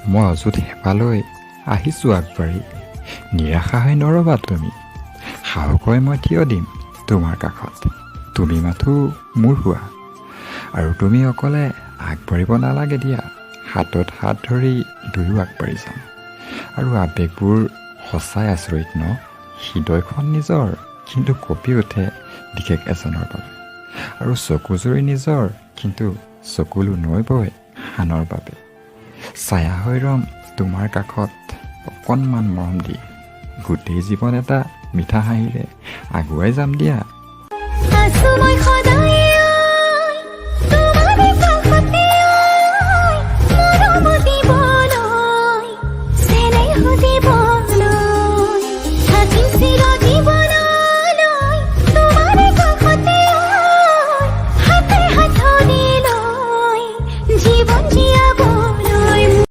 মই অযুত হেঁপালৈ আহিছোঁ আগবাঢ়ি। নিৰাশা হৈ নৰবা তুমি, সাহসেৰে মই থিয় দিম তোমাৰ কাষত। তুমি মাথো মোৰ হোৱা, আৰু তুমি অকলে আগবাঢ়িব নালাগে দিয়া। হাতত হাত ধৰি দুয়ো আগবাঢ়ি যাম। আৰু আৱেগবোৰ সঁচাই আচৰিত ন? হৃদয়খন নিজৰ, কিন্তু কঁপি উঠে বিশেষ এজনৰ বাবে। আৰু চকুজুৰি নিজৰ, কিন্তু চকুলো নৈবই আনৰ বাবে। ছায়া হৈ ৰম তোমাৰ কাষত অকণমান মৰম দি। গোটেই জীৱন এটা মিঠা হাঁহিৰে আগুৱাই যাম দিয়া।